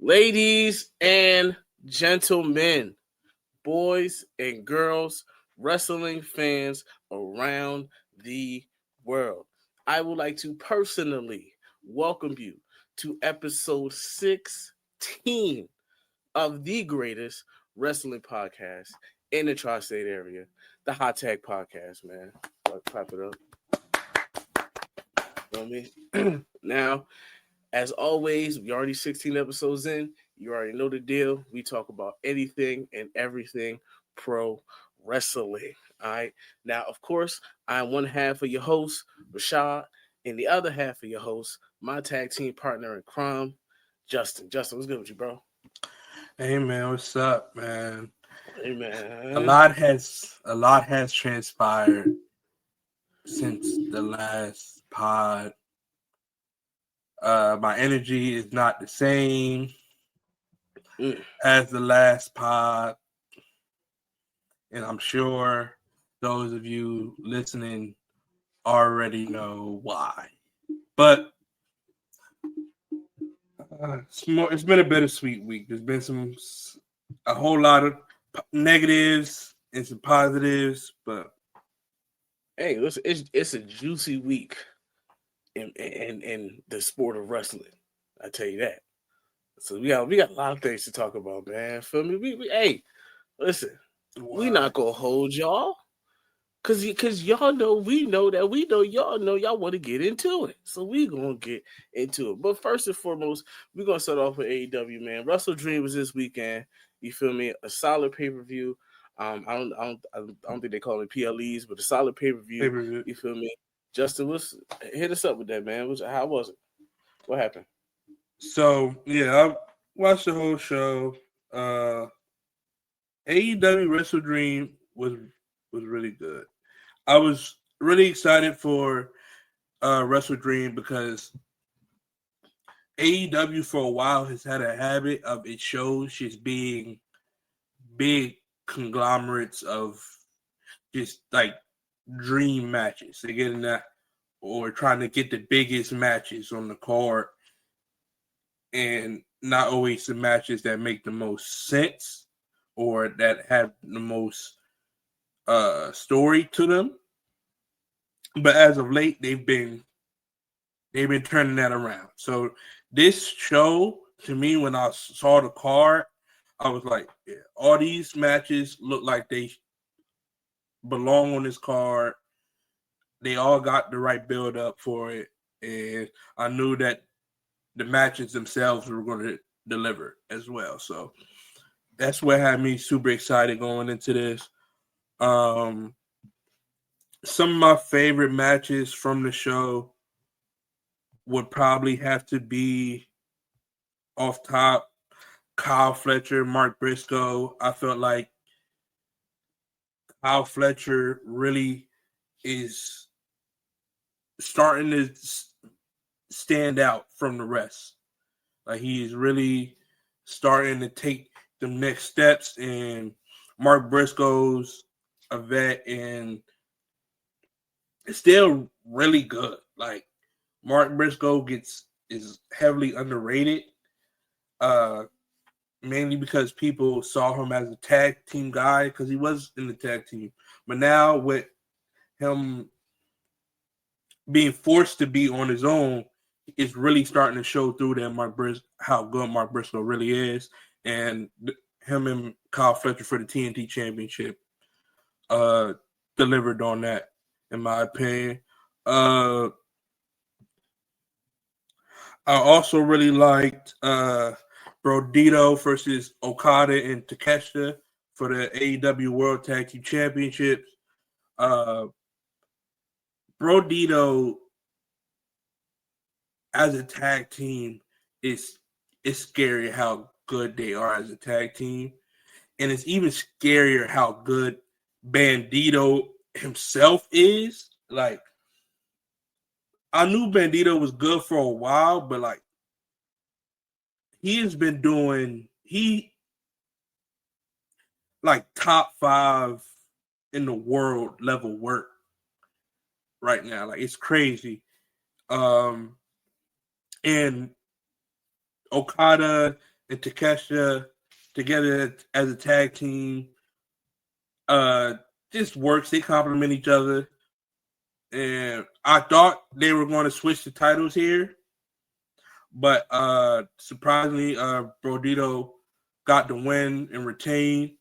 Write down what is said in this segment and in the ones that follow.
Ladies and gentlemen, boys and girls, wrestling fans around the world, I would like to personally welcome you to episode 16 of the greatest wrestling podcast in the tri-state area, the Hot Tag Podcast, man. Clap it up. You know what I mean? Now, as always, we already 16 episodes in. You already know the deal. We talk about anything and everything pro wrestling. All right. Now, of course, I'm one half of your host, Rashaad, and the other half of your host, my tag team partner in crime, Justyn. Justyn, what's good with you, bro? Hey man, what's up, man? Hey, man. A lot has transpired since the last pod. My energy is not the same as the last pod, and I'm sure those of you listening already know why. But it's been a bittersweet week. There's been a whole lot of negatives and some positives, but hey, it's a juicy week in the sport of wrestling. I tell you that. So we got a lot of things to talk about, man. Feel me? Hey, listen, we not gonna hold y'all. Cause y'all know we know y'all know y'all want to get into it. So we gonna get into it. But first and foremost, we're gonna start off with AEW, man. Wrestledream was this weekend. You feel me? A solid pay-per-view. I don't think they call it PLEs, but a solid pay-per-view. You feel me? Justyn, hit us up with that, man. How was it? What happened? So yeah, I watched the whole show. AEW Wrestledream was really good. I was really excited for Wrestledream because AEW for a while has had a habit of its shows just being big conglomerates of just like dream matches. They're getting that or trying to get the biggest matches on the card and not always the matches that make the most sense or that have the most story to them. But as of late, they've been turning that around. So this show, to me, when I saw the card, I was like, yeah, all these matches look like they belong on this card. They all got the right build up for it. And I knew that the matches themselves were going to deliver as well. So that's what had me super excited going into this. Some of my favorite matches from the show would probably have to be off top Kyle Fletcher, Mark Briscoe. I felt like Kyle Fletcher really is starting to stand out from the rest. Like he is really starting to take the next steps, and Mark Briscoe's a vet and it's still really good. Like Mark Briscoe is heavily underrated, mainly because people saw him as a tag team guy because he was in the tag team. But now with him being forced to be on his own, it's really starting to show through that how good Mark Briscoe really is, and him and Kyle Fletcher for the TNT Championship delivered on that, in my opinion. I also really liked Brodito versus Okada and Takeshita for the AEW World Tag Team Championships. Brodito as a tag team it's scary how good they are as a tag team. And it's even scarier how good Bandito himself is. Like, I knew Bandito was good for a while, but like he has been doing like top 5 in the world level work right now. Like it's crazy. And Okada and Takeshita together as a tag team just works. They complement each other. And I thought they were going to switch the titles here. But surprisingly, Brodito got the win and retained.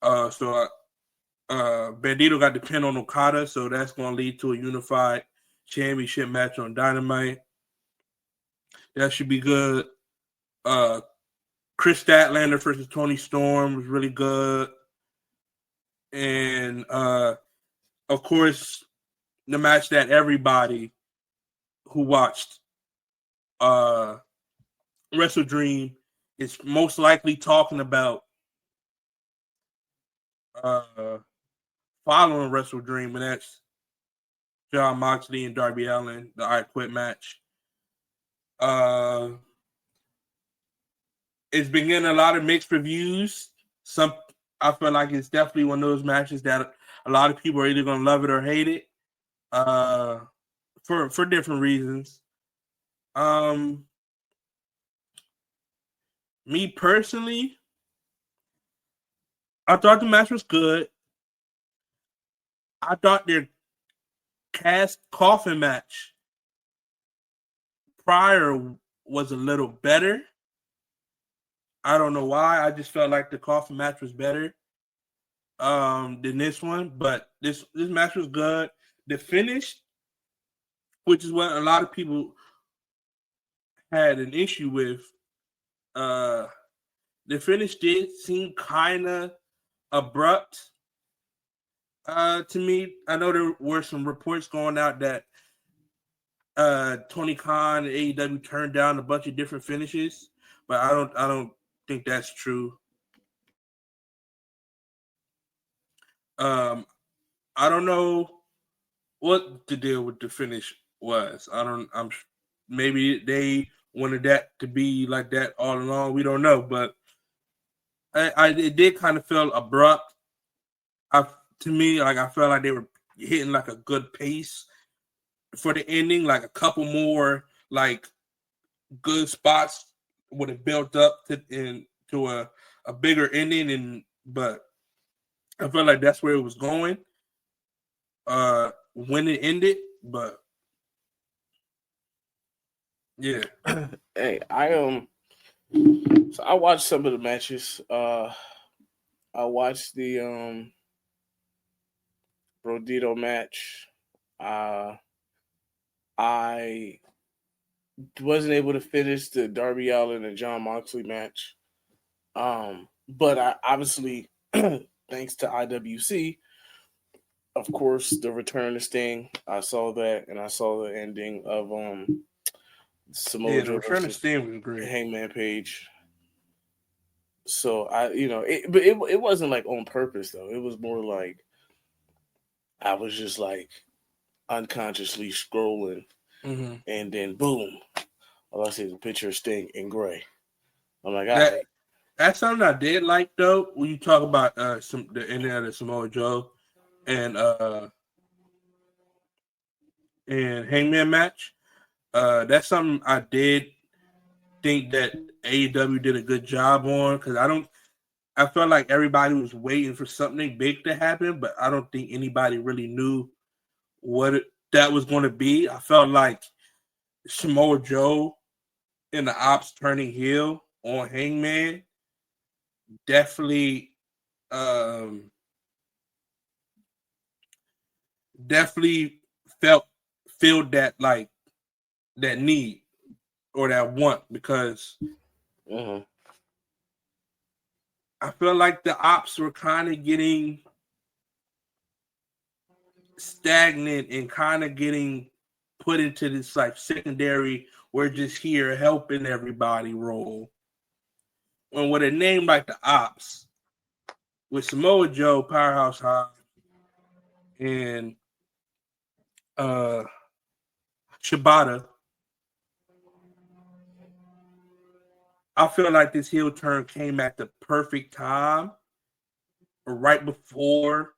So Bandito got the pin on Okada, so that's going to lead to a unified championship match on Dynamite. That should be good. Chris Statlander versus Tony Storm was really good. And, of course, the match that everybody who watched Wrestledream is most likely talking about following Wrestledream, and that's Jon Moxley and Darby Allin, the I Quit match. It's been getting a lot of mixed reviews. I feel like it's definitely one of those matches that a lot of people are either going to love it or hate it for different reasons. Me personally, I thought the match was good. I thought their cast coffin match prior was a little better. I don't know why. I just felt like the coffin match was better than this one, but this match was good. The finish, which is what a lot of people had an issue with, the finish did seem kind of abrupt to me. I know there were some reports going out that Tony Khan and AEW turned down a bunch of different finishes, but I don't think that's true. I don't know what the deal with the finish was. Maybe they wanted that to be like that all along. We don't know, but it did kind of feel abrupt. To me, like I felt like they were hitting like a good pace for the ending. Like a couple more like good spots would have built up into a bigger ending, but I felt like that's where it was going when it ended. But yeah, Hey, so I watched some of the matches. I watched the Brodito match. I wasn't able to finish the Darby Allin and Jon Moxley match. But I obviously, thanks to IWC, of course, the return of Sting. I saw that, and I saw the ending of Samoa Joe versus Sting was great. Hangman Page. So but it wasn't like on purpose though. It was more like I was just like unconsciously scrolling, and then boom, all I see is a picture of Sting in gray. I'm like, that's something I did like though. When you talk about the ending of the Samoa Joe and Hangman match, that's something I did think that AEW did a good job on, because I felt like everybody was waiting for something big to happen, but I don't think anybody really knew what that was going to be. I felt like Samoa Joe and the Ops turning heel on Hangman definitely filled that like that need or that want, because I feel like the Ops were kind of getting stagnant and kind of getting put into this like secondary, we're just here helping everybody role. When with a name like the Ops, with Samoa Joe, Powerhouse High, and Shibata, I feel like this heel turn came at the perfect time, right before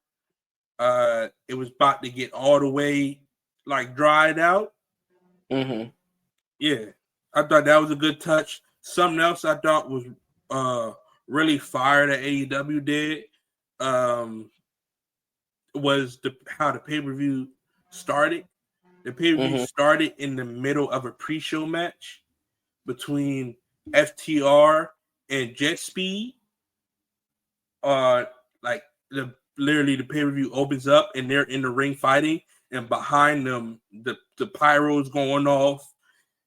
it was about to get all the way like dried out. Yeah, I thought that was a good touch. Something else I thought was really fire that AEW did was how the pay-per-view started. The pay-per-view Mm-hmm. started in the middle of a pre-show match between FTR and Jet Speed. Like literally the pay-per-view opens up and they're in the ring fighting, and behind them the pyro's going off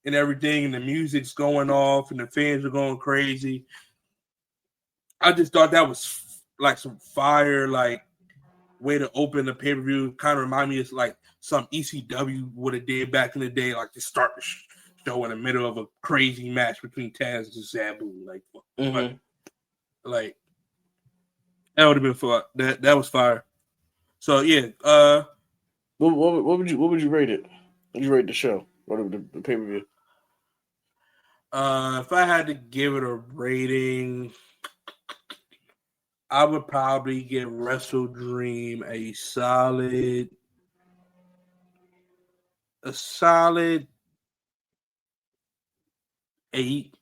and everything, and the music's going off, and the fans are going crazy. I just thought that was like some fire, like way to open the pay per view. Kind of remind me of like some ECW would have did back in the day, like to start the show in the middle of a crazy match between Taz and Sabu. Mm-hmm. Like that would have been fun. That was fire. So yeah, What would you rate it? What would you rate the show? What the pay per view? if I had to give it a rating, I would probably give Wrestledream a solid 8.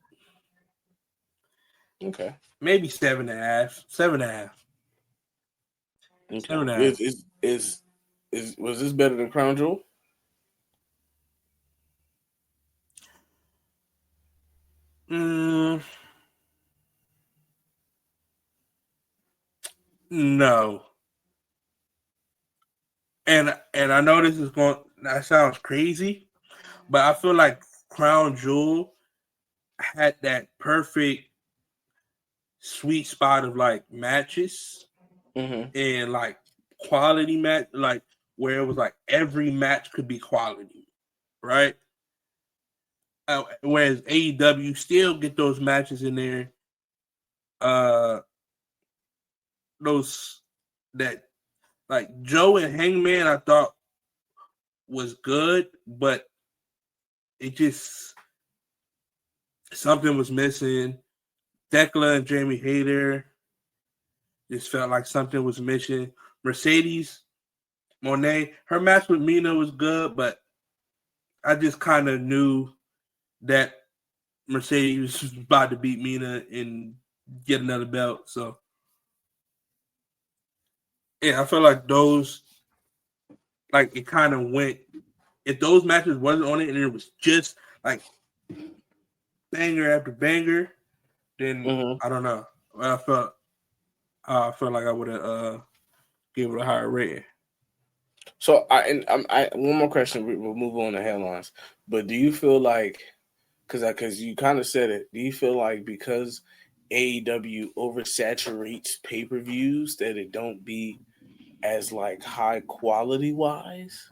Okay. Maybe 7.5. 7.5. Okay. 7.5. Is was this better than Crown Jewel? No. And I know that sounds crazy, but I feel like Crown Jewel had that perfect sweet spot of like matches Mm-hmm. and like quality match, like where it was like every match could be quality, right? Whereas AEW still get those matches in there, those that like Joe and Hangman, I thought was good, but it just something was missing. Thekla and Jamie Hayter just felt like something was missing. Mercedes Monet, her match with Mina was good, but I just kind of knew that Mercedes was about to beat Mina and get another belt. So yeah, I feel like those, like it kind of went. If those matches wasn't on it and it was just like banger after banger, then Mm-hmm. I don't know. I felt like I would have give it a higher rating. So I one more question. We'll move on to headlines. But do you feel like because you kind of said it, do you feel like because AEW oversaturates pay per views that it don't be as like high quality wise?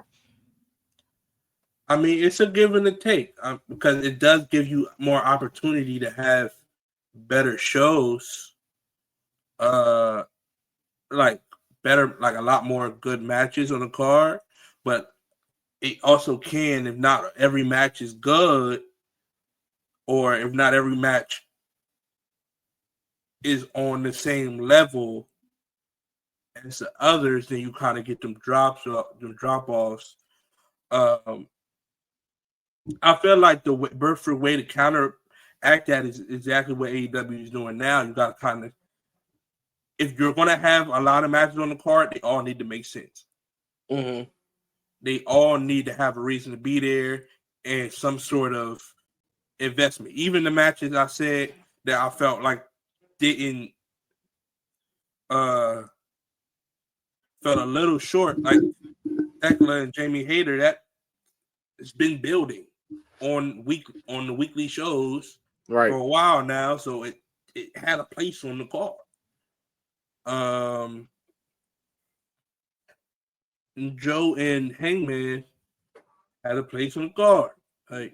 I mean, it's a give and a take because it does give you more opportunity to have better shows, uh, like better, like a lot more good matches on the card. But it also can, if not every match is good, or if not every match is on the same level as the others, then you kind of get them drop offs. Um, I feel like the Burford way to counteract that is exactly what AEW is doing now. You got to kind of, if you're going to have a lot of matches on the card, they all need to make sense. Mm-hmm. They all need to have a reason to be there and some sort of investment. Even the matches I said that I felt like didn't felt a little short, like Tekla and Jamie Hayter, that it's been building on the weekly shows for Right. a while now, so it had a place on the card. Joe and Hangman had a place on the card. Like,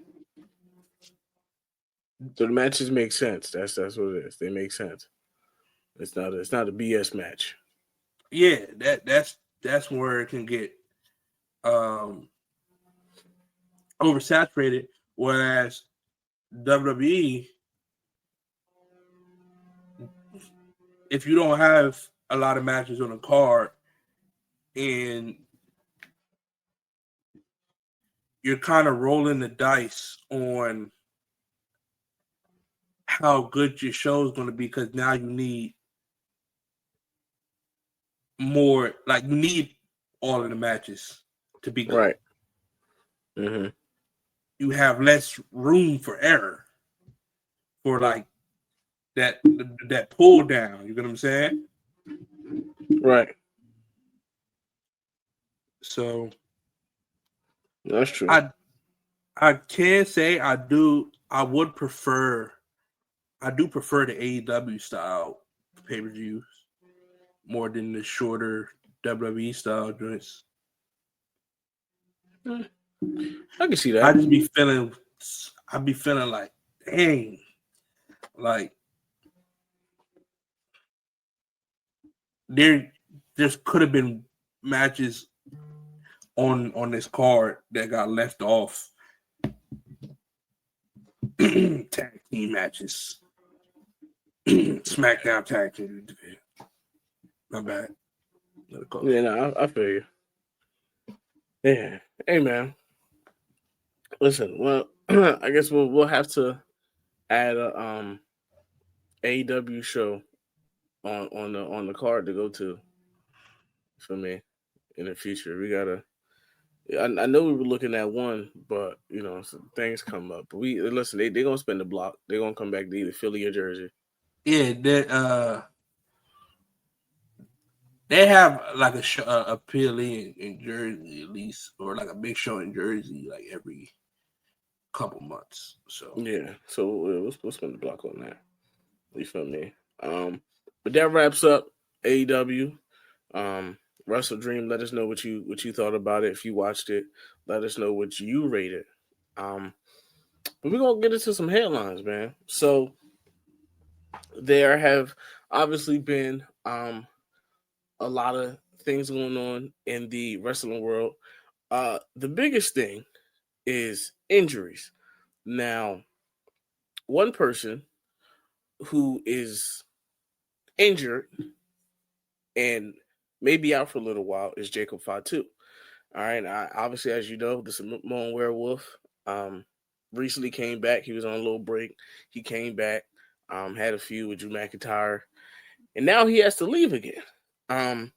So the matches make sense. That's what it is. They make sense. It's not a BS match. yeah, that's where it can get um oversaturated. Whereas WWE, if you don't have a lot of matches on the card and you're kind of rolling the dice on how good your show is going to be, because now you need more. Like, you need all of the matches to be good. Right. Mm-hmm. You have less room for error, for like that pull down. You get what I'm saying? Right. So That's true. I can say I do prefer the AEW style pay-per-views more than the shorter WWE style joints. I can see I that. just be feeling like, dang, like there just could have been matches on this card that got left off. Tag team matches. SmackDown tag team division. My bad. Yeah, no, I feel you. Yeah. Hey, man. Listen, well, I guess we'll have to add a AEW show on the card to go to for me in the future. We gotta. I know we were looking at one, but some things come up. But we listen. They gonna spend the block. They gonna come back to either Philly or Jersey. Yeah, they have like a PLE in Jersey at least, or like a big show in Jersey like every couple months. So Yeah. So we'll spend the block on that. You feel me? But that wraps up AEW. Um, Wrestledream. Let us know what you thought about it. If you watched it, let us know what you rated. But we're gonna get into some headlines, man. So there have obviously been a lot of things going on in the wrestling world. The biggest thing is injuries. Now, one person who is injured and maybe out for a little while is Jacob Fatu. All right, obviously, as you know, the Samoan Werewolf recently came back. He was on a little break. He came back, had a feud with Drew McIntyre, and now he has to leave again.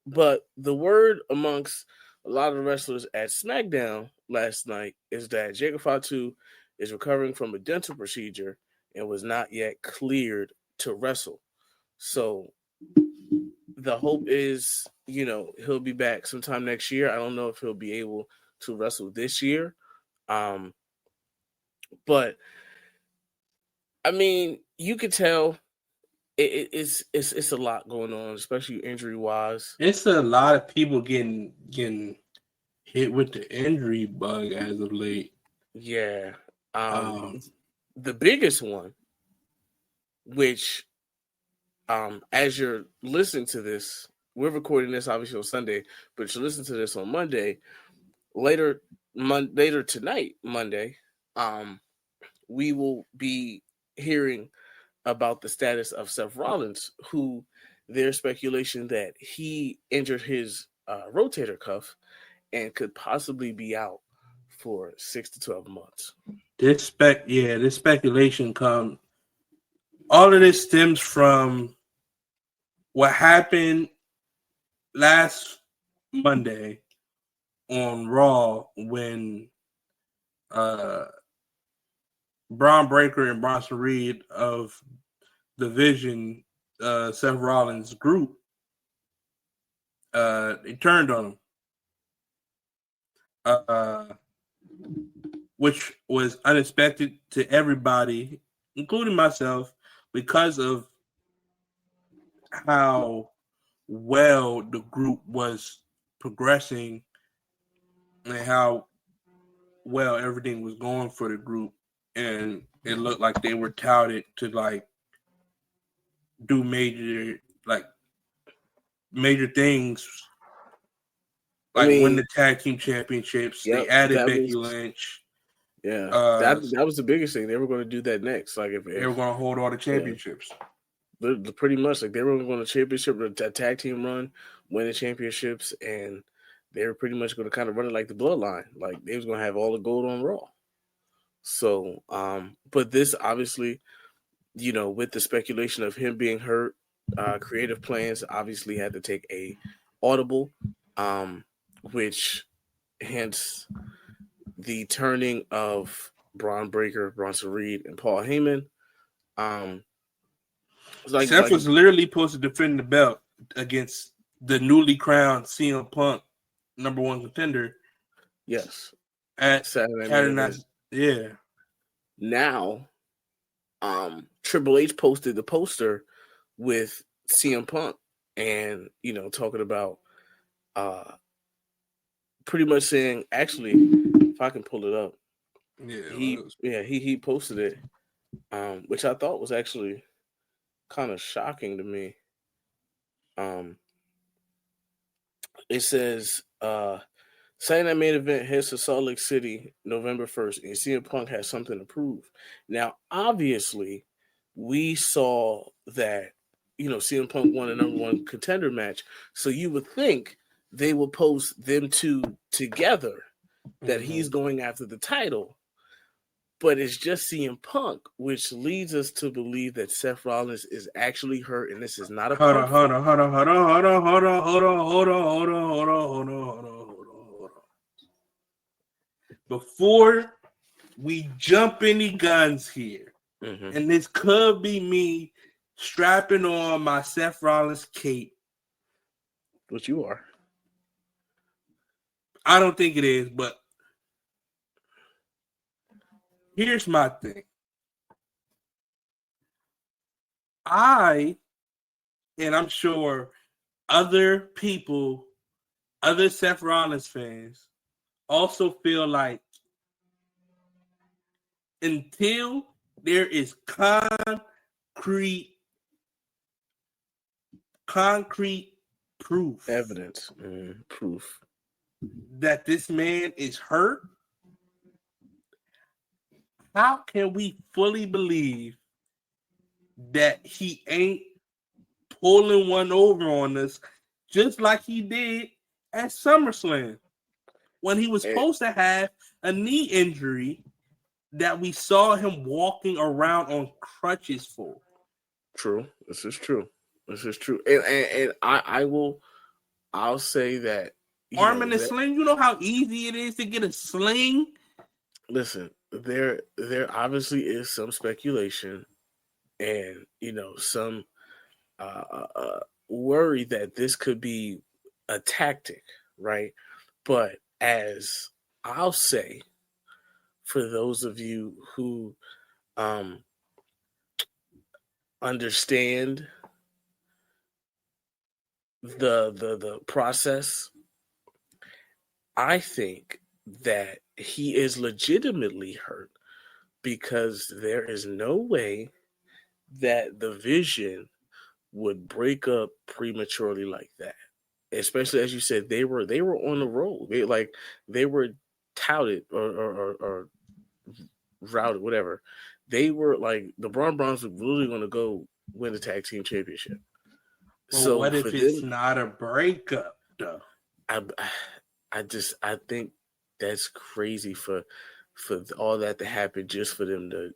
But the word amongst a lot of the wrestlers at SmackDown last night is that Jacob Fatu is recovering from a dental procedure and was not yet cleared to wrestle. So the hope is, he'll be back sometime next year. I don't know if he'll be able to wrestle this year. Um, but I mean, you could tell it's a lot going on, especially injury wise. it's a lot of people getting hit with the injury bug as of late. Yeah. Um, Um, the biggest one, which as you're listening to this, we're recording this obviously on Sunday, but you listen to this on Monday. Later tonight, Monday, we will be hearing about the status of Seth Rollins, who there's speculation that he injured his rotator cuff and could possibly be out for 6 to 12 months. this speculation comes. All of this stems from what happened last Monday on Raw when Braun Breaker and Bronson Reed of the Vision, Seth Rollins' group, they turned on him, which was unexpected to everybody, including myself, because of how well the group was progressing and how well everything was going for the group. And it looked like they were touted to like do major things, I like win mean, the tag team championships. They yep, added that Becky was Lynch. yeah, that was the biggest thing. They were going to do that next. Like They were going to hold all the yeah, championships. pretty much like they were going to championship, the tag team run, win the championships, and they were pretty much going to kind of run it like the bloodline. Like they was going to have all the gold on Raw. So, but this obviously with the speculation of him being hurt, creative plans obviously had to take a audible, which hence the turning of Braun Breaker, Bronson Reed, and Paul Heyman. Um, Seth was literally supposed to defend the belt against the newly crowned CM Punk #1 contender. Yes, at Saturday Night. Yeah. Now, Triple H posted the poster with CM Punk, and talking about pretty much saying, actually, if I can pull it up, he posted it, which I thought was actually kind of shocking to me. It says, saying that main event heads to Salt Lake City November 1st, and CM Punk has something to prove. Now, obviously, we saw that, CM Punk won a #1 contender match, so you would think they would post them two together, that he's going after the title. But it's just CM Punk, which leads us to believe that Seth Rollins is actually hurt, and this is not a hold on. Before we jump any guns here, and this could be me strapping on my Seth Rollins cape. Which you are. I don't think it is, but here's my thing. And I'm sure other people, other Seth Rollins fans, also feel like until there is concrete proof, evidence, proof that this man is hurt, how can we fully believe that he ain't pulling one over on us just like he did at SummerSlam when he was supposed to have a knee injury that we saw him walking around on crutches for? True. This is true. And I'll say that arm in a sling. You know how easy it is to get a sling? Listen, there obviously is some speculation and some worry that this could be a tactic, right? But as I'll say, for those of you who understand the process, I think that he is legitimately hurt because there is no way that the Vision would break up prematurely like that. Especially as you said, they were on the roll. They were touted or routed, whatever. They were like the Braun Browns were really going to go win the tag team championship. But so what if it's not a breakup though? I think that's crazy for all that to happen just for them to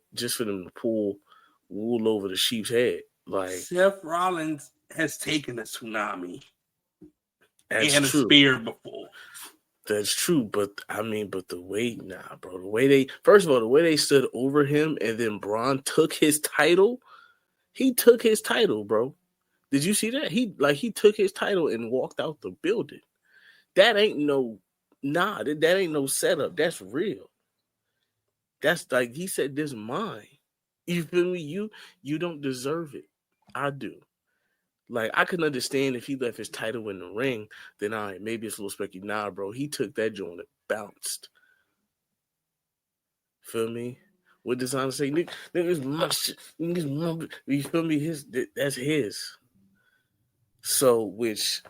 pull wool over the sheep's head. Like Seth Rollins has taken a tsunami and a spear before. That's true, but the way, bro. The way the way they stood over him, and then Braun took his title. He took his title, bro. Did you see that? He took his title and walked out the building. That ain't that ain't no setup. That's real. That's like he said, this mine. You feel me? You don't deserve it. I do. Like, I can understand if he left his title in the ring, then all right, maybe it's a little specky. Nah, bro, he took that joint and bounced. Feel me? What does I say? Niggas my shit. You feel me? That's his. So, which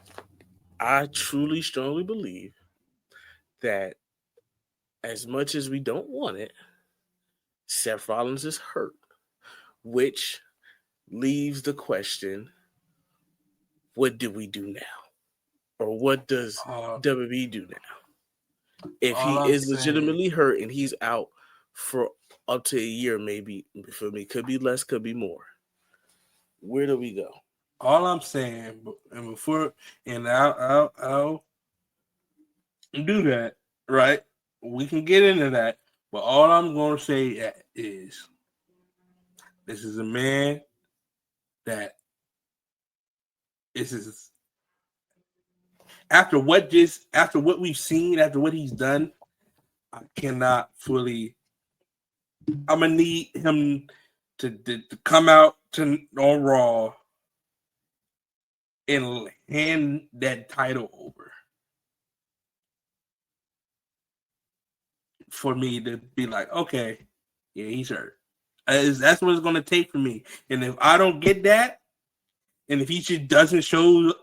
I truly, strongly believe that as much as we don't want it, Seth Rollins is hurt, which leaves the question, what do we do now? Or what does WWE do now? If he is legitimately hurt and he's out for up to a year, maybe. For me, could be less, could be more. Where do we go? All I'm saying, and before, and I'll do that, right? We can get into that, but all I'm going to say is this is a man that is after what we've seen, after what he's done, I cannot fully. I'm gonna need him to come out on Raw and hand that title over for me to be like, okay, yeah, he's hurt. That's what it's gonna take for me. And if I don't get that, and if he just doesn't show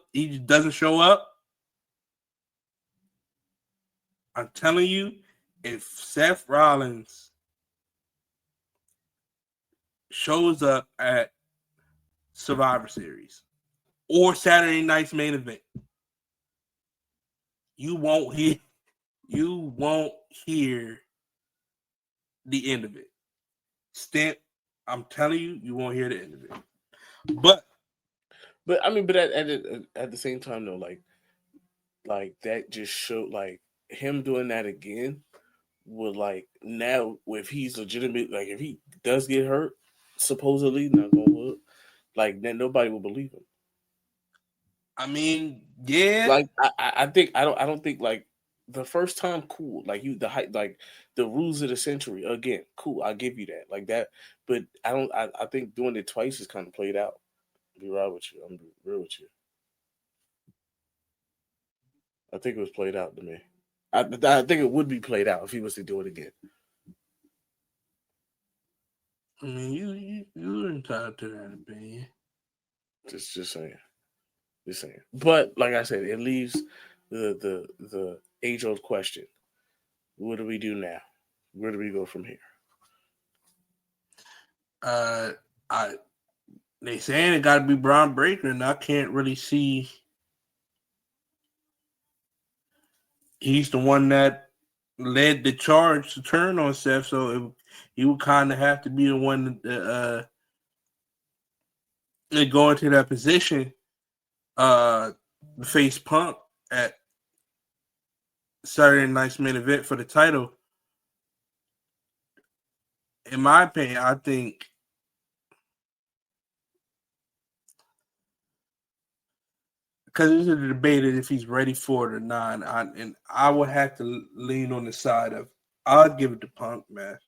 up, I'm telling you, if Seth Rollins shows up at Survivor Series or Saturday Night's main event, you won't hear the end of it. Stamp, I'm telling you, you won't hear the end of it. But I mean, but at the same time though, like that just showed like him doing that again would like now if he's legitimate, like if he does get hurt, supposedly not gonna look, like then nobody will believe him. I mean, yeah. Like I think I don't think like the first time cool, like you the hype, like the rules of the century again, cool, I'll give you that, like that, but I think doing it twice is kind of played out. Be right with you. I'm be real with you. I think it was played out to me. I think it would be played out if he was to do it again. I mean, you're entitled to that opinion. Just saying. Just saying. But like I said, it leaves the age old question: what do we do now? Where do we go from here? They saying it got to be Braun Breaker, and I can't really see. He's the one that led the charge to turn on Seth, so he would kind of have to be the one that go into that position, face Punk at Saturday Night's main event for the title. In my opinion, I think because this is a debate if he's ready for it or not, and I would have to lean on the side of I'll give it to Punk, man.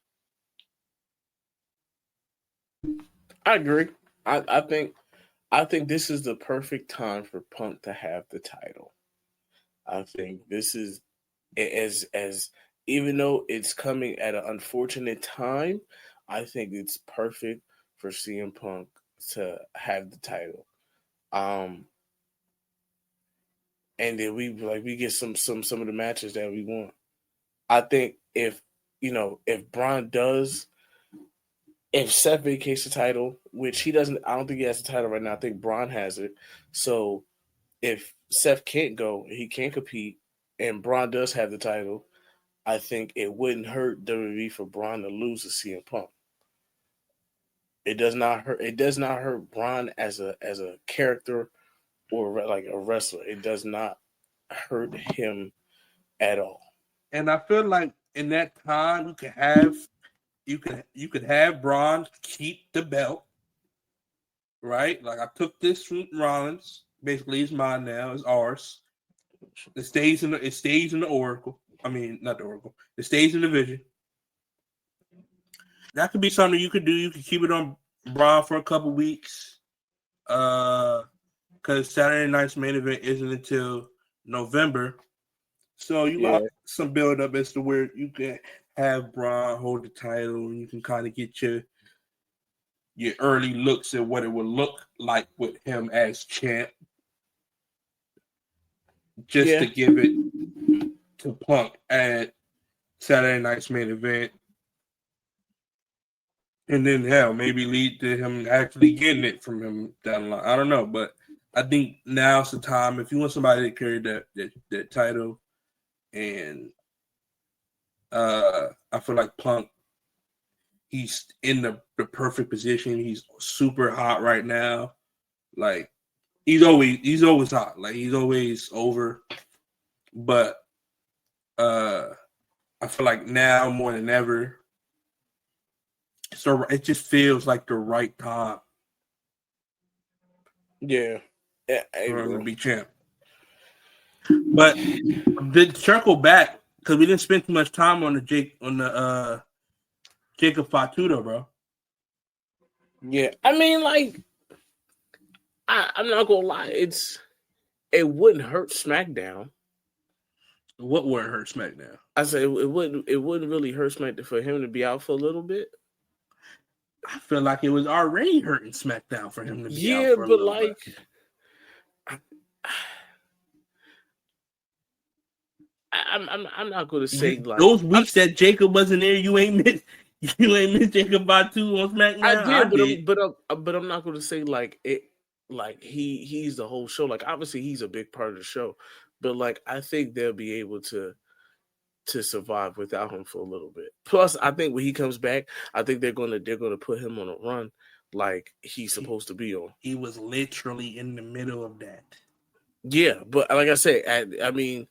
I agree. I think this is the perfect time for Punk to have the title. I think this is as even though it's coming at an unfortunate time, I think it's perfect for CM Punk to have the title. And then we get some of the matches that we want. I think if Braun does, if Seth vacates the title, which he doesn't, I don't think he has the title right now. I think Braun has it. So if Seth can't go, he can't compete, and Braun does have the title, I think it wouldn't hurt WWE for Braun to lose to CM Punk. It does not hurt. It does not hurt Braun as a character or like a wrestler. It does not hurt him at all. And I feel like in that time you could have Braun keep the belt, right? Like I took this from Rollins. Basically, it's mine now. It's ours. It stays in the Oracle. I mean, not the Oracle. It stays in the Vision. That could be something you could do. You could keep it on Braun for a couple weeks. Because Saturday Night's main event isn't until November. So you got some build up as to where you can have Braun hold the title and you can kind of get your early looks at what it would look like with him as champ. Just to give it to Punk at Saturday Night's main event. And then hell, maybe lead to him actually getting it from him down the line. I don't know, but I think now's the time if you want somebody to carry that title, and I feel like Punk he's in the perfect position. He's super hot right now. Like he's always hot. Like he's always over. But I feel like now more than ever, so it just feels like the right time. Yeah, For him to be champ. But did circle back because we didn't spend too much time on the Jacob Fatu, bro. Yeah, I mean, like, I'm not gonna lie, it wouldn't hurt SmackDown. What wouldn't hurt SmackDown? I said it wouldn't really hurt SmackDown for him to be out for a little bit. I feel like it was already hurting SmackDown for him to be out for a but little like, bit. I'm not gonna say like those weeks that Jacob wasn't there, you ain't missed Jacob Fatu on SmackDown. I did, but I'm not gonna say like it. Like he's the whole show. Like obviously he's a big part of the show, but like I think they'll be able to survive without him for a little bit. Plus, I think when he comes back, I think they're gonna put him on a run like he's supposed to be on. He was literally in the middle of that. Yeah, but like I said, I mean,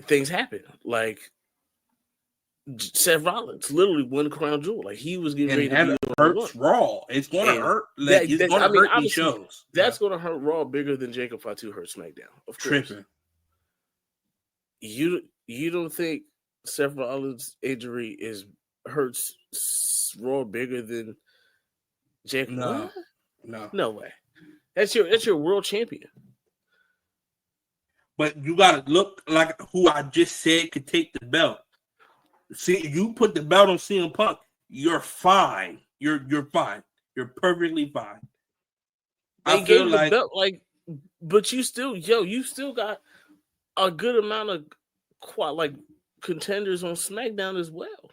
things happen. Like Seth Rollins, literally one crown jewel. Like he was getting ready to be hurts Raw. It's gonna hurt. Like it's gonna hurt these shows. That's gonna hurt Raw bigger than Jacob Fatu hurt SmackDown. Of course. Tripping. You don't think Seth Rollins' injury hurts Raw bigger than Jacob? No way. That's your world champion. But you gotta look like who I just said could take the belt. See, you put the belt on CM Punk, you're fine. You're fine. You're perfectly fine. They gave the belt, like, but you still got a good amount of contenders on SmackDown as well.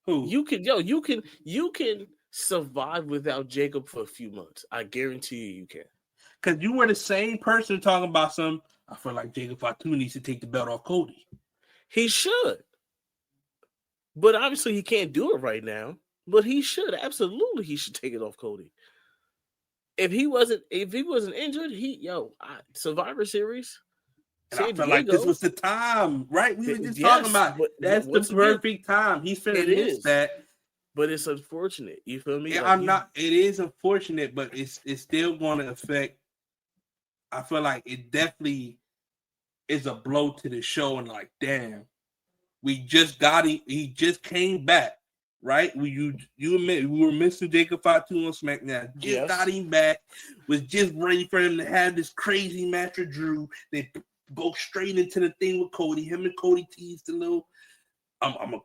Who? You can survive without Jacob for a few months. I guarantee you can. Because you were the same person talking about I feel like Jacob Fatu needs to take the belt off Cody. He should. But obviously he can't do it right now. But he should. Absolutely he should take it off Cody. If he wasn't injured, Survivor Series. And I feel like this was the time, right? We were just talking about that's the perfect time. He's finna miss that. But it's unfortunate. You feel me? Yeah, it is unfortunate, but it's still gonna affect. I feel like it definitely is a blow to the show, and like, damn. We just got him. He just came back, right? You admit we were missing Jacob Fatu on SmackDown. Just got him back. Was just ready for him to have this crazy match with Drew. They go straight into the thing with Cody. Him and Cody teased a little. I'm gonna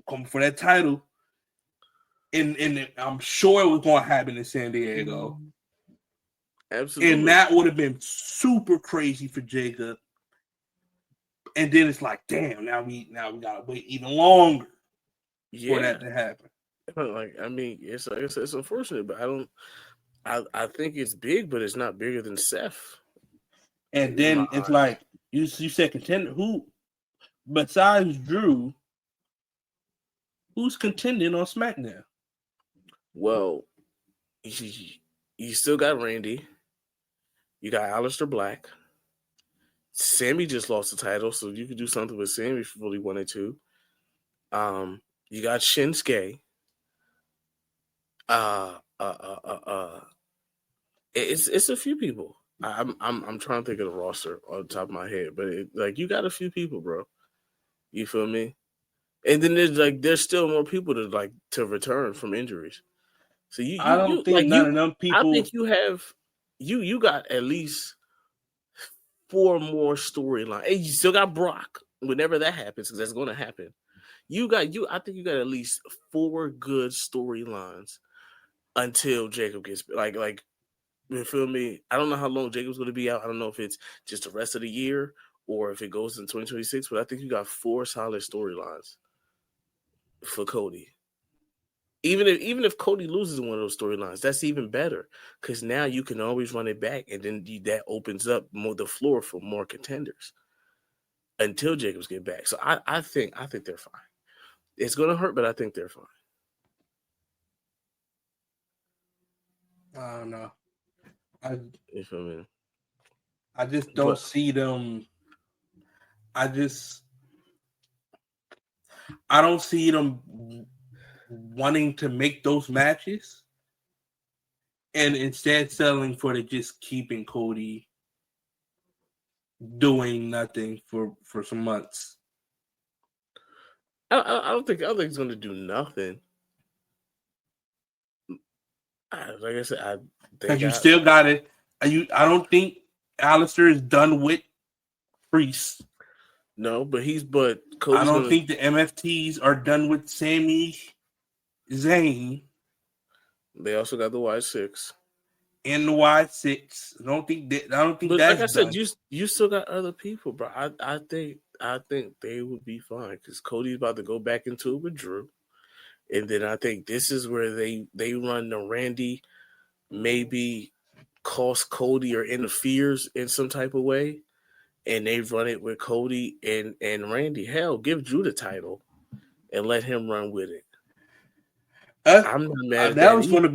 come for that title, and I'm sure it was gonna happen in San Diego. Absolutely, and that would have been super crazy for Jacob. And then it's like, damn, now we gotta wait even longer for that to happen. Like, I mean, it's unfortunate, but I think it's big, but it's not bigger than Seth. And then it's like you said contender. Who besides Drew? Who's contending on SmackDown? Well, you still got Randy. You got Aleister Black. Sammy just lost the title, so you could do something with Sammy if you really wanted to. You got Shinsuke. It's a few people. I'm trying to think of the roster on the top of my head, but you got a few people, bro. You feel me? And then there's still more people to return from injuries. So I don't think none of them people. I think you have you got at least 4 more storylines. And you still got Brock whenever that happens, because that's going to happen. I think you got at least 4 good storylines until Jacob gets like. You feel me? I don't know how long Jacob's going to be out. I don't know if it's just the rest of the year or if it goes in 2026. But I think you got 4 solid storylines for Cody. Even if Cody loses one of those storylines, that's even better, because now you can always run it back, and then that opens up the floor for more contenders until Jacobs get back. So I think they're fine. It's gonna hurt, but I think they're fine. I don't know. I You feel me? I just don't But see them. I just I don't see them wanting to make those matches and instead settling for the just keeping Cody doing nothing for some months. I don't think he's gonna do nothing. Like I said, they Because you got still got it. I don't think Alistair is done with Priest. no, but I Cody's don't gonna. think the MFTs are done with Sami Zayn They also got the Y6. and the Y6. I don't think But like that's I said, done. you still got other people, bro. I think they would be fine because Cody's about to go back into it with Drew, and then I think this is where they run the Randy, maybe cost Cody or interferes in some type of way, and they run it with Cody and Randy. Hell, give Drew the title and let him run with it. I'm not mad at That that was either.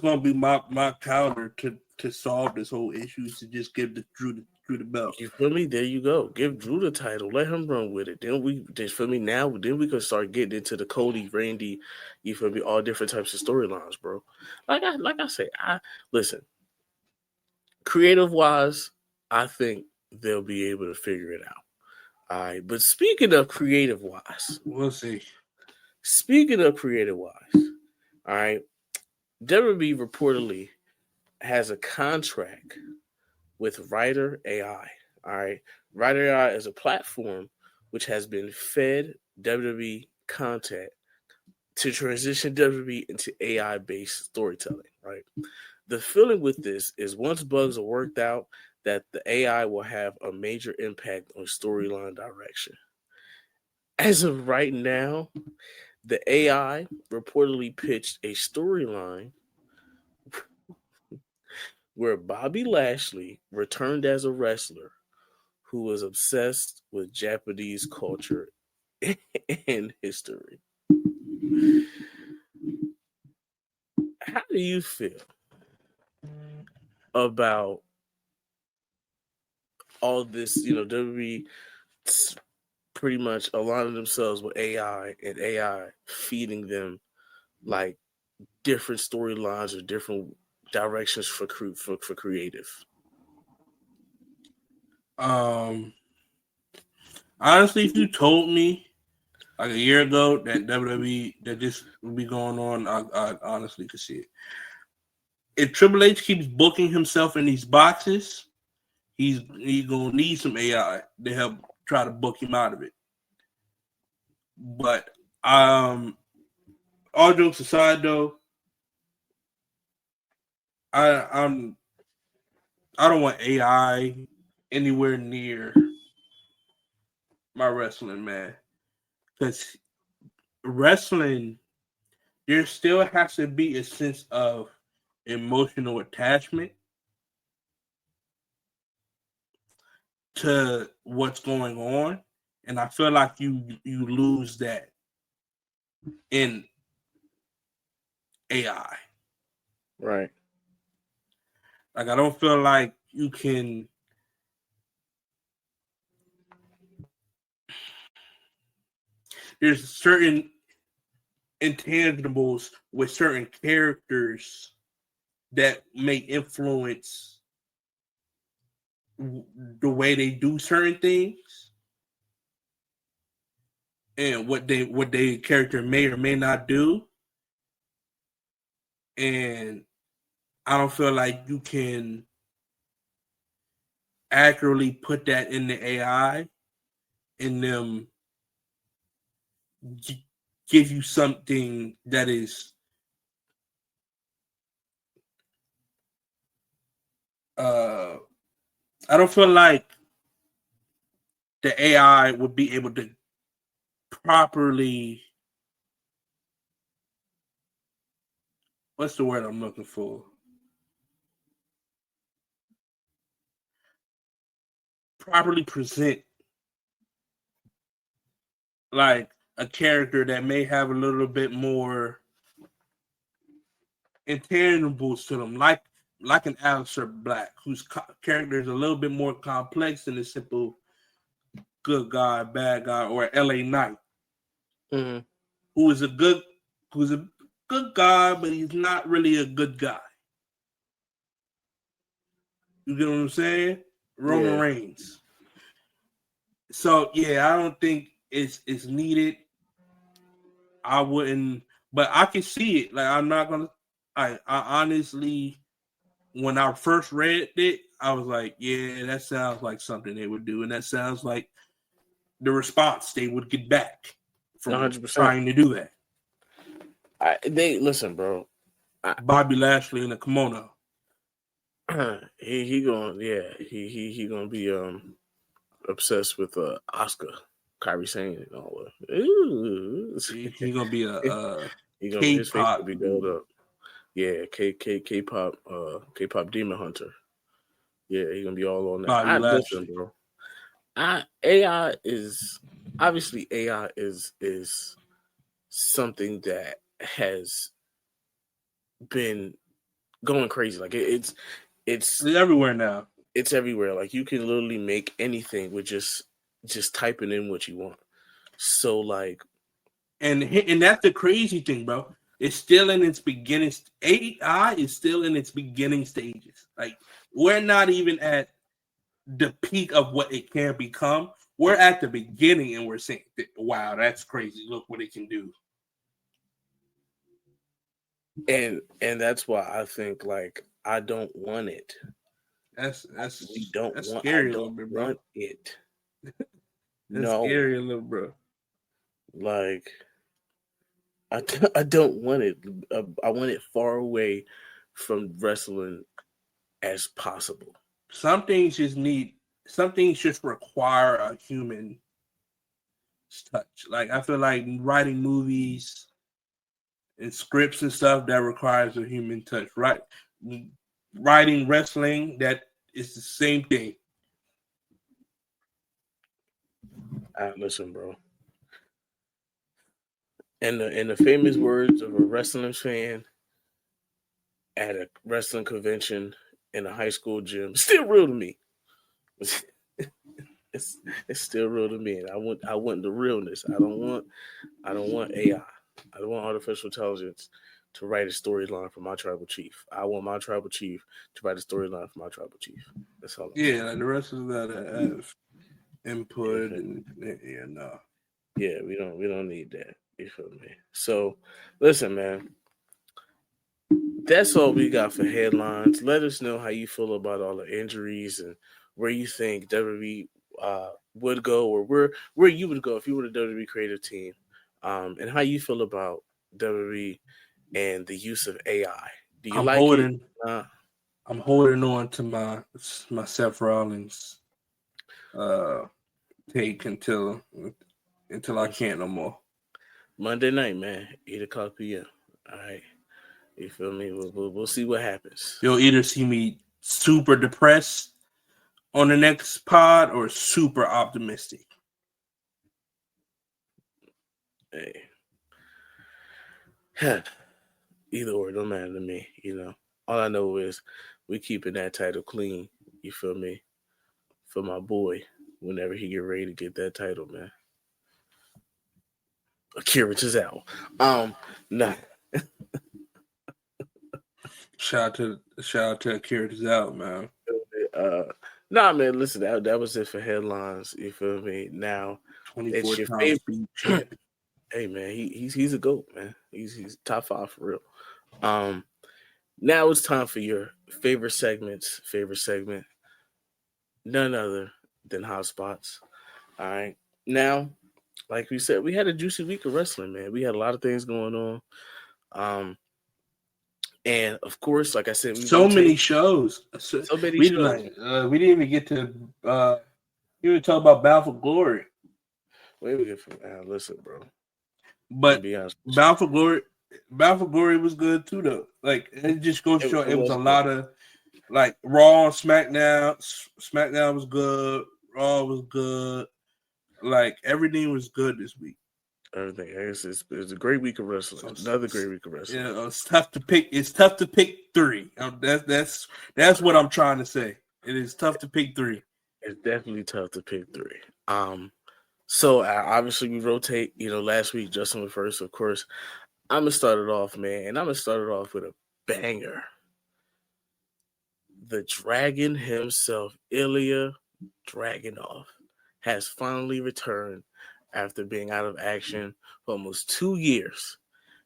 going to be my counter to solve this whole issue is to just give Drew the belt. You feel me? There you go. Give Drew the title. Let him run with it. Then we just feel me now. Then we can start getting into the Cody, Randy. You feel me? All different types of storylines, bro. Like I say, I listen. Creative wise, I think they'll be able to figure it out. All right. But speaking of creative wise, We'll see. all right. WWE reportedly has a contract with Writer AI. All right. Writer AI is a platform which has been fed WWE content to transition WWE into AI based storytelling. Right. The feeling with this is once bugs are worked out, that the AI will have a major impact on storyline direction. As of right now, the AI reportedly pitched a storyline where Bobby Lashley returned as a wrestler who was obsessed with Japanese culture and history. How do you feel about all this? WWE pretty much aligning themselves with AI and AI feeding them like different storylines or different directions for creative. Honestly, if you told me like a year ago that WWE that this would be going on, I honestly could see it. If Triple H keeps booking himself in these boxes, he's gonna need some AI to help try to book him out of it. But all jokes aside, though, I I'm I don't want AI anywhere near my wrestling, man, because wrestling there still has to be a sense of emotional attachment to what's going on, and I feel like you lose that in AI. Right. Like I don't feel like you can. There's certain intangibles with certain characters that may influence the way they do certain things and what they character may or may not do. And I don't feel like you can accurately put that in the AI and them give you something that is uh I don't feel like the AI would be able to properly what's the word I'm looking for? Properly present like a character that may have a little bit more intangibles to them, like an Aleister Black, whose character is a little bit more complex than the simple good guy, bad guy, or LA Knight, who is a good guy, but he's not really a good guy. You get what I'm saying? Roman Reigns. So yeah, I don't think it's needed. I wouldn't, but I can see it. Like I'm not gonna. I honestly, when I first read it, I was like, yeah, that sounds like something they would do, and that sounds like the response they would get back from 100%. trying to do that. They listen, bro. Bobby Lashley in a kimono. He gonna be obsessed with Oscar, Kyrie Sane and all that. He gonna be a his face gonna be built up. Yeah, K-pop demon hunter. Yeah, he gonna be all on that. Bobby Lashley. Listen, bro. AI is something that has been going crazy. Like it's everywhere now. It's everywhere. Like you can literally make anything with just typing in what you want. So like, and that's the crazy thing, bro. It's still in its beginning. AI is still in its beginning stages. Like we're not even at the peak of what it can become. We're at the beginning, and we're saying, "Wow, that's crazy! Look what it can do." And that's why I think like I don't want it. That's scary, I don't want it. That's scary, little bro. Like I don't want it. I want it far away from wrestling as possible. Some things just require a human touch. Like I feel like writing movies and scripts and stuff that requires a human touch, right? Writing wrestling, that is the same thing. Listen, bro. In the famous words of a wrestling fan at a wrestling convention in a high school gym, still real to me. It's still real to me. And I want the realness. I don't want AI. I don't want artificial intelligence to write a storyline for my tribal chief. I want my tribal chief to write a storyline for my tribal chief. That's all. Like the rest of that have input and no. Yeah, we don't need that. You feel me? So, listen, man. That's all we got for headlines. Let us know how you feel about all the injuries and where you think WWE would go, or where you would go if you were the WWE creative team, and how you feel about WWE and the use of AI. Do you it? I'm holding on to my Seth Rollins take until I can't no more. Monday night, man, 8:00 p.m. All right, you feel me? We'll see what happens. You'll either see me super depressed on the next pod or super optimistic. Hey, either or, don't matter to me. You know, all I know is we keeping that title clean. You feel me? For my boy, whenever he get ready to get that title, man. Akira Tozawa. Nah. Shout out to Akira Tozawa, man. Nah, man. Listen, that was it for headlines. You feel me? Now, 24 times champ. Hey, man, he's a GOAT, man. He's top 5 for real. Now it's time for your favorite segment. None other than Hot Spots. All right. Now, like we said, we had a juicy week of wrestling, man. We had a lot of things going on. And of course, like I said, so many shows. So many shows. We didn't even get to even talk about Battle for Glory. Wait, we get from listen, bro. But Battle for Glory was good too, though. Like it just goes to show it was a lot of like Raw, SmackDown. SmackDown was good. Raw was good. Like everything was good this week. everything. It's a great week of wrestling. So Another great week of wrestling. yeah, it's tough to pick. It's tough to pick three. That's what I'm trying to say. It is tough to pick three. It's definitely tough to pick three. So obviously we rotate. Last week Justyn went first, of course. I'm gonna start it off, man, and I'm gonna start it off with a banger. The Dragon himself, Ilya Dragunov, has finally returned after being out of action for almost 2 years.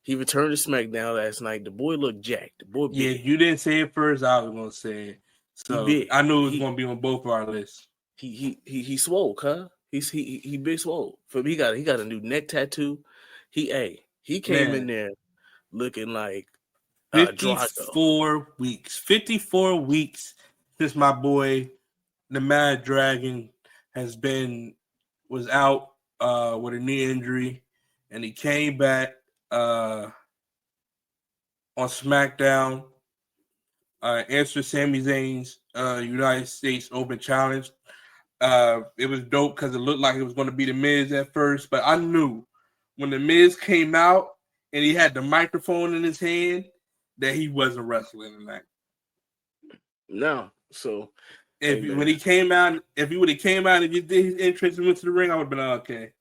He returned to SmackDown last night. The boy looked jacked. The boy Yeah, big. you didn't say it first. I was gonna say it. He So big. I knew it was gonna be on both of our lists. He swole, huh? He big swole. For me, he got a new neck tattoo. He came in there looking like 54 weeks. 54 weeks since my boy, the Mad Dragon, was out with a knee injury, and he came back on SmackDown, answered Sami Zayn's United States Open Challenge. It was dope because it looked like it was going to be The Miz at first, but I knew when The Miz came out and he had the microphone in his hand that he wasn't wrestling tonight. No, so when he came out, if he would have came out and just did his entrance and went to the ring, I would have been okay.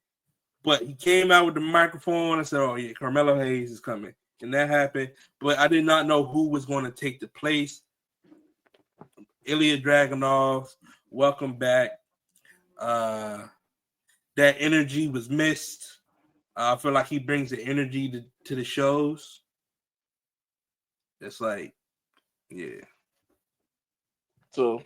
But he came out with the microphone. I said, "Oh yeah, Carmelo Hayes is coming," and that happened. But I did not know who was going to take the place. Ilya Dragunov, welcome back. That energy was missed. I feel like he brings the energy to the shows. It's like, yeah. So,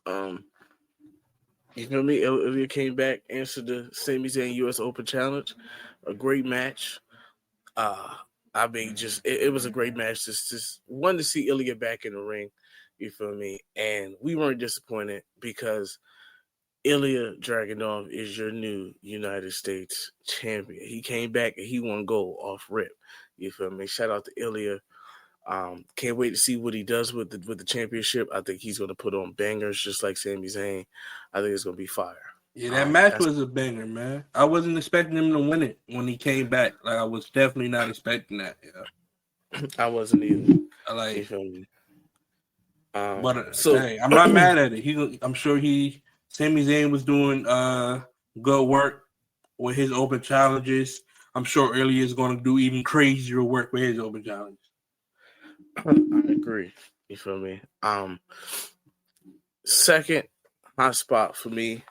you feel me? Ilya came back, answered the Sami Zayn U.S. Open Challenge. A great match. I mean, it was a great match. Just wanted to see Ilya back in the ring. You feel me? And we weren't disappointed because Ilya Dragunov is your new United States champion. He came back and he won gold off rip. You feel me? Shout out to Ilya. Can't wait to see what he does with the championship. I think he's going to put on bangers just like Sami Zayn. I think it's going to be fire. Yeah, that match was a banger, man. I wasn't expecting him to win it when he came back. Like, I was definitely not expecting that. Yeah. I wasn't either. Like, you feel me? Hey, I'm not mad at it. I'm sure Sami Zayn was doing good work with his open challenges. I'm sure Ilya is going to do even crazier work with his open challenges. I agree. You feel me? Second hot spot for me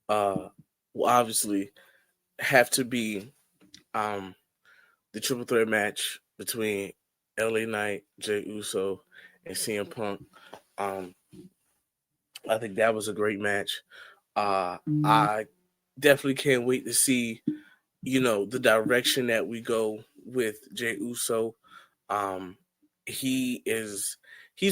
will obviously have to be the triple threat match between LA Knight, Jey Uso, and CM Punk. I think that was a great match. I definitely can't wait to see, the direction that we go with Jey Uso. He's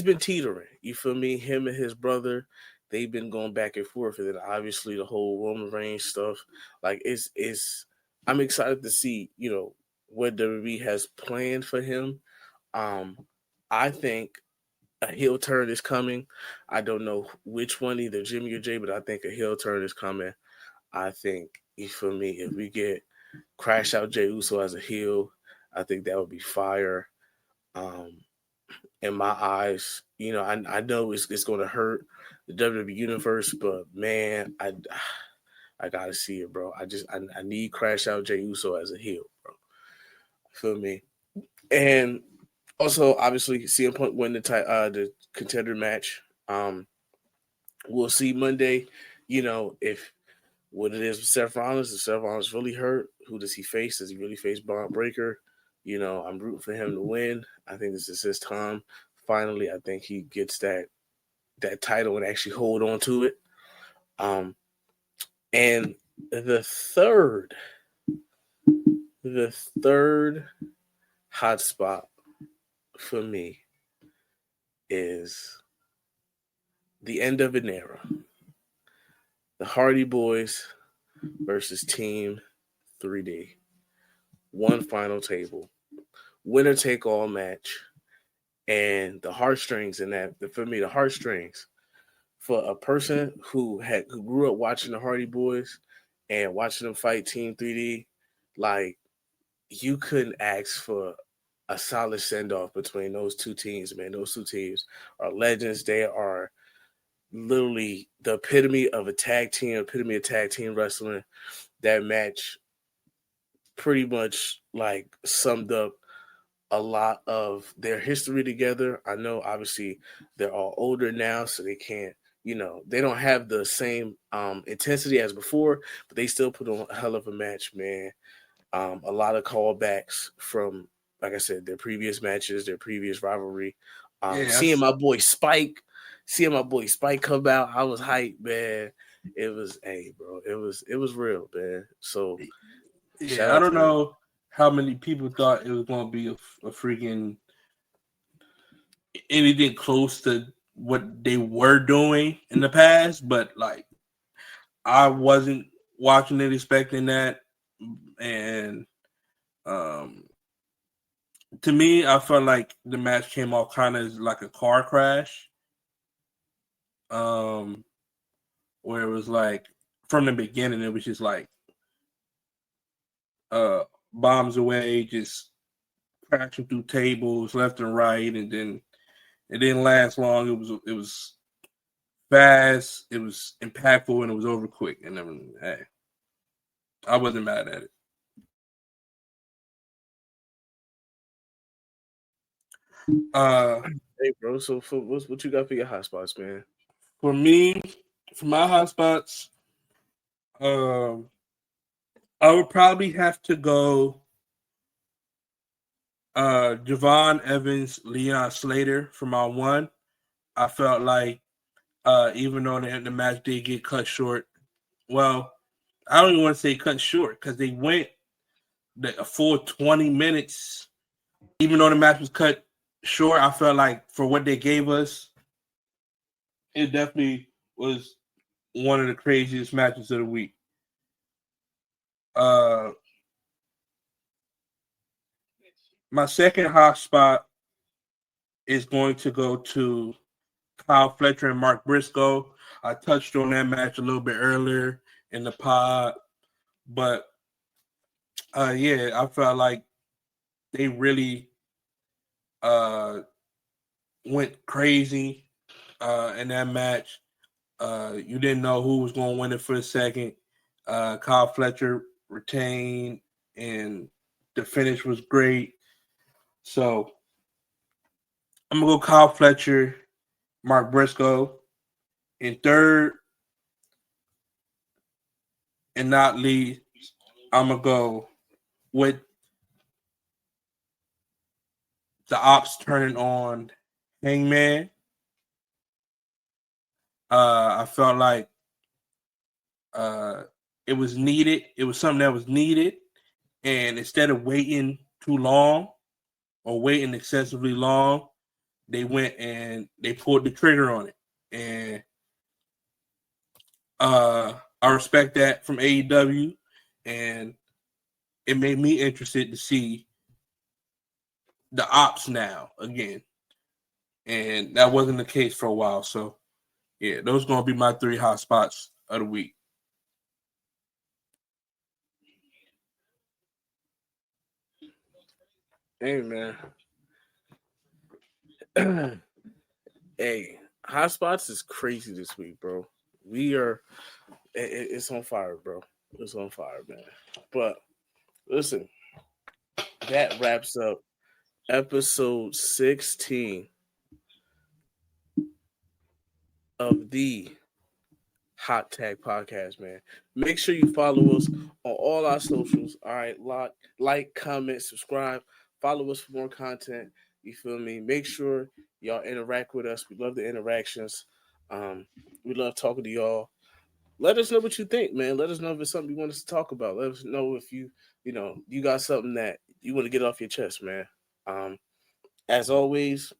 been teetering. You feel me? Him and his brother, they've been going back and forth, and then obviously the whole Roman Reigns stuff. Like I'm excited to see, what WWE has planned for him. I think a heel turn is coming. I don't know which one, either Jimmy or Jay, but I think a heel turn is coming. I think, you feel me, if we get Crash Out Jey Uso as a heel, I think that would be fire. In my eyes, I know it's going to hurt the WWE universe, but man, I gotta see it, bro. I need Crash Out Jey Uso as a heel, bro. Feel me? And also, obviously, CM Punk win the contender match. We'll see Monday. If what it is with Seth Rollins. If Seth Rollins really hurt, who does he face? Does he really face Braun Breaker? I'm rooting for him to win. I think this is his time. Finally, I think he gets that title and actually hold on to it. And the third hot spot for me is the end of an era. The Hardy Boys versus Team 3D. One final table. Winner take all match. And the heartstrings in that, for me, the heartstrings for a person who grew up watching the Hardy Boys and watching them fight Team 3D, like you couldn't ask for a solid send off between those two teams, man. Those two teams are legends. They are literally the epitome of tag team wrestling. That match pretty much like summed up a lot of their history together. I know obviously they're all older now, so they can't, they don't have the same intensity as before, but they still put on a hell of a match, man. A lot of callbacks from, like I said, their previous matches, their previous rivalry. Yeah, Seeing my boy Spike come out, I was hyped, man. It was, hey, bro, it was real, man. So shout yeah. I out don't to them. know how many people thought it was going to be a freaking anything close to what they were doing in the past, but like I wasn't watching it expecting that, and um, to me, I felt like the match came off kind of like a car crash, um, where it was like from the beginning, it was just like uh, bombs away, just crashing through tables left and right, and then it didn't last long. It was fast, it was impactful, and it was over quick. And then, hey, I wasn't mad at it. Uh, Hey, bro. So what you got for your hot spots, man? for me, for my hotspots, um, I would probably have to go Javon Evans, Leon Slater for my one. I felt like even though the match did get cut short, well, I don't even want to say cut short because they went a full 20 minutes. Even though the match was cut short, I felt like for what they gave us, it definitely was one of the craziest matches of the week. Uh, my second hot spot is going to go to Kyle Fletcher and Mark Briscoe. I touched on that match a little bit earlier in the pod, but yeah, I felt like they really uh, went crazy in that match. You didn't know who was going to win it for a second. Kyle Fletcher retained, and the finish was great. So I'm gonna go Kyle Fletcher, Mark Briscoe. In third, and not least, I'm gonna go with the ops turning on Hangman. I felt like uh, it was needed. It was something that was needed, and instead of waiting too long or waiting excessively long, they went and they pulled the trigger on it. And I respect that from AEW, and it made me interested to see the ops now again. And that wasn't the case for a while. So yeah, those are gonna be my three hot spots of the week. Hey, man. Hey, hot spots is crazy this week, bro. We are, it's on fire, bro. It's on fire, man. But listen, that wraps up episode 16 of the Hot Tag Podcast, man. Make sure you follow us on all our socials. All right, comment, subscribe, follow us for more content. You feel me? Make sure y'all interact with us. We love the interactions. Um, we love talking to y'all. Let us know what you think, man. Let us know if it's something you want us to talk about. Let us know if you got something that you want to get off your chest, man. Um, as always,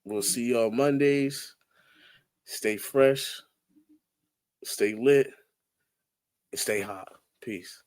we'll see y'all Mondays. Stay fresh, stay lit, and stay hot. Peace.